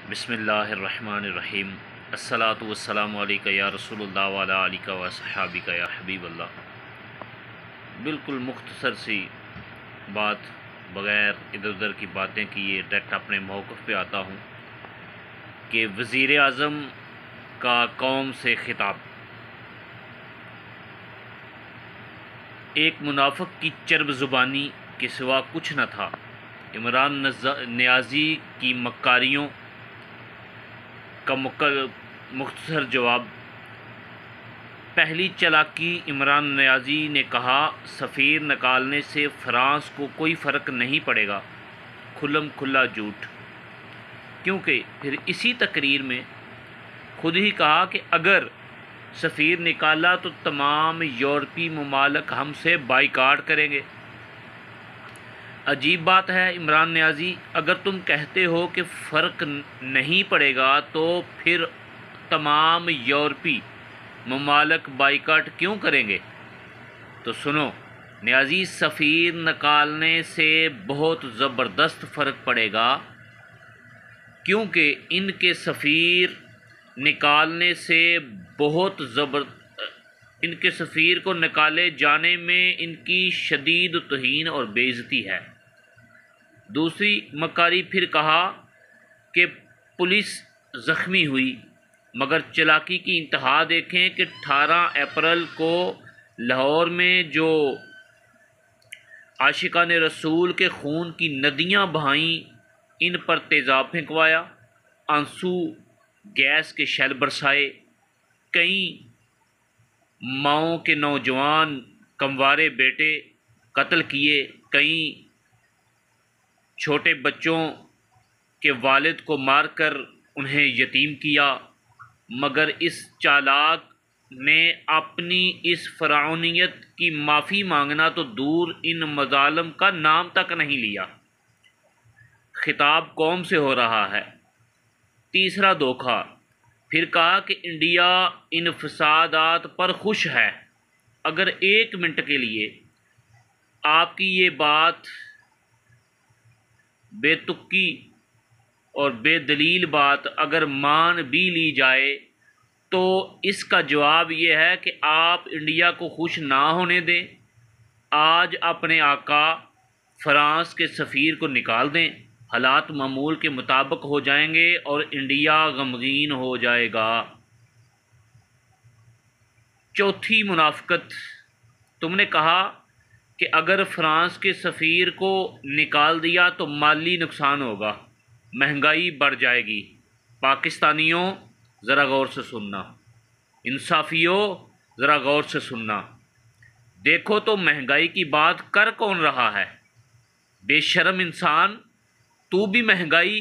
बिस्मिल्लाहिर्रहमानिर्रहीम। अस्सलातु वस्सलामु अलैका या रसूलुल्लाह व अला आलिका व सहाबिका या हबीबल्लाह। बिल्कुल मुख्तसर सी बात, बग़ैर इधर उधर की बातें किए डायरेक्ट अपने मौक़िफ़ पे आता हूँ कि वज़ीर आज़म का कौम से खिताब। एक मुनाफ़िक़ की चर्ब ज़ुबानी के सिवा कुछ न था। इमरान नियाज़ी की मक्कारियों का मुख्तसर जवाब। पहली चालाकी, इमरान नियाज़ी ने कहा, सफ़ीर निकालने से फ्रांस को कोई फ़र्क नहीं पड़ेगा। खुल्लम खुल्ला झूठ, क्योंकि फिर इसी तकरीर में खुद ही कहा कि अगर सफ़ीर निकाला तो तमाम यूरोपीय ममालिक हमसे बाइकाट करेंगे। अजीब बात है इमरान नियाज़ी, अगर तुम कहते हो कि फ़र्क नहीं पड़ेगा तो फिर तमाम यूरोपीय ममालिक बाइकाट क्यों करेंगे? तो सुनो नियाज़ी, सफ़ीर निकालने से बहुत ज़बरदस्त फ़र्क पड़ेगा, क्योंकि इनके सफ़ीर निकालने से इनके सफ़ीर को निकाले जाने में इनकी शदीद तौहीन और बेइज़्ज़ती है। दूसरी मक्कारी फिर कहा कि पुलिस ज़ख्मी हुई, मगर चालाकी की इंतहा देखें कि 18 अप्रैल को लाहौर में जो आशिकाने रसूल के खून की नदियां बहाईं, इन पर तेज़ाब फेंकवाया, आंसू गैस के शैल बरसाए, कई माओं के नौजवान कमवारे बेटे कत्ल किए, कई छोटे बच्चों के वालिद को मारकर उन्हें यतीम किया, मगर इस चालाक ने अपनी इस फ़िरौनियत की माफ़ी मांगना तो दूर, इन मज़ालिम का नाम तक नहीं लिया। खिताब कौम से हो रहा है। तीसरा धोखा, फिर कहा कि इंडिया इन फसादात पर खुश है। अगर एक मिनट के लिए आपकी ये बात बेतुकी और बेदलील बात अगर मान भी ली जाए, तो इसका जवाब यह है कि आप इंडिया को खुश ना होने दें। आज अपने आका फ्रांस के सफ़ीर को निकाल दें, हालात मामूल के मुताबिक हो जाएंगे और इंडिया गमगीन हो जाएगा। चौथी मुनाफ़िकत, तुमने कहा कि अगर फ्रांस के सफ़ीर को निकाल दिया तो माली नुकसान होगा, महंगाई बढ़ जाएगी। पाकिस्तानियों ज़रा गौर से सुनना, इंसाफियों ज़रा गौर से सुनना। देखो तो महंगाई की बात कर कौन रहा है? बेशर्म इंसान, तू भी महंगाई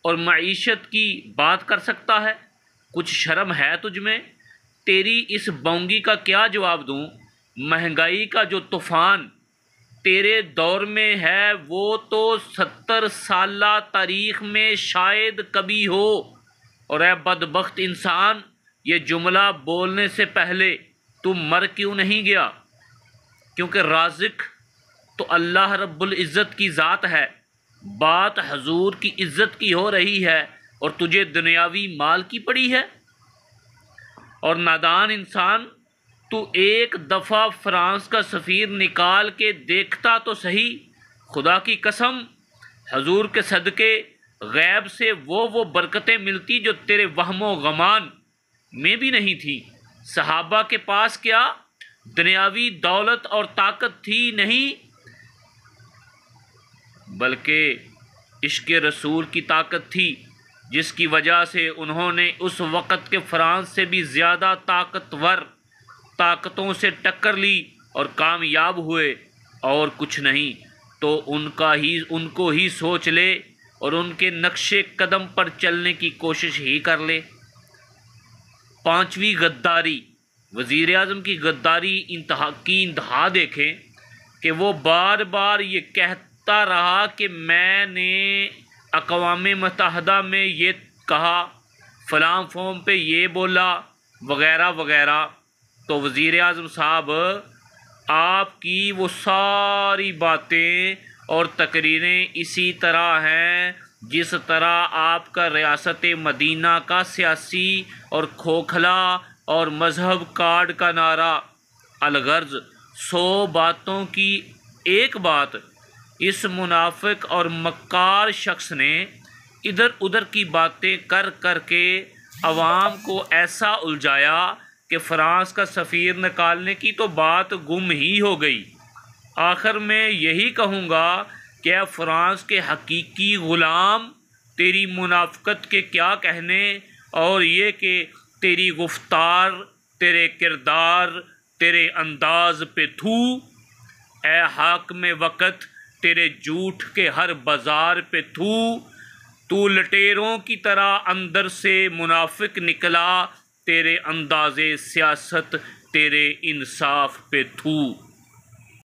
और मईशत की बात कर सकता है? कुछ शर्म है तुझ में? तेरी इस बोंगी का क्या जवाब दूं? महंगाई का जो तूफ़ान तेरे दौर में है वो तो 70 साला तारीख़ में शायद कभी हो। और ऐ बदबख्त इंसान, ये जुमला बोलने से पहले तू मर क्यों नहीं गया? क्योंकि राज़िक तो अल्लाह रब्बुल इज़्ज़त की ज़ात है। बात हजूर की इज़्ज़त की हो रही है और तुझे दुनियावी माल की पड़ी है। और नादान इंसान, तू एक दफ़ा फ्रांस का सफ़ीर निकाल के देखता तो सही। खुदा की कसम, हजूर के सदक़े गैब से वो बरकतें मिलती जो तेरे वहमो गमान में भी नहीं थी। सहाबा के पास क्या दुनियावी दौलत और ताकत थी? नहीं, बल्कि इश्क़ रसूल की ताकत थी, जिसकी वजह से उन्होंने उस वक़्त के फ्रांस से भी ज़्यादा ताकतवर ताकतों से टक्कर ली और कामयाब हुए। और कुछ नहीं तो उनको ही सोच ले और उनके नक्शे कदम पर चलने की कोशिश ही कर ले। पांचवी गद्दारी, वज़ीर आज़म की गद्दारी इंतहा देखें कि वो बार बार ये कहता रहा कि मैंने अक़वाम मुत्तहिदा में ये कहा, फ़लाँ फ़ोन पे ये बोला, वग़ैरह वग़ैरह। तो वज़ीर आज़म साहब, आपकी वो सारी बातें और तकरीरें इसी तरह हैं जिस तरह आपका रियासत मदीना का सियासी और खोखला और मज़हब कार्ड का नारा अलगर्ज 100 बातों की एक बात, इस मुनाफिक और मक्कार शख्स ने इधर उधर की बातें कर कर के अवाम को ऐसा उलझाया कि फ़्रांस का सफ़ीर निकालने की तो बात गुम ही हो गई। आखिर में यही कहूँगा कि फ़्रांस के हकीकी ग़ुलाम, तेरी मुनाफ़िकत के क्या कहने, और ये कि तेरी गुफ्तार, तेरे किरदार, तेरे अंदाज़ पे थू। ए हाकिम वक़्त, तेरे झूठ के हर बाज़ार पे थू। तू लटेरों की तरह अंदर से मुनाफिक निकला, तेरे अंदाज़े सियासत, तेरे इंसाफ पे थू।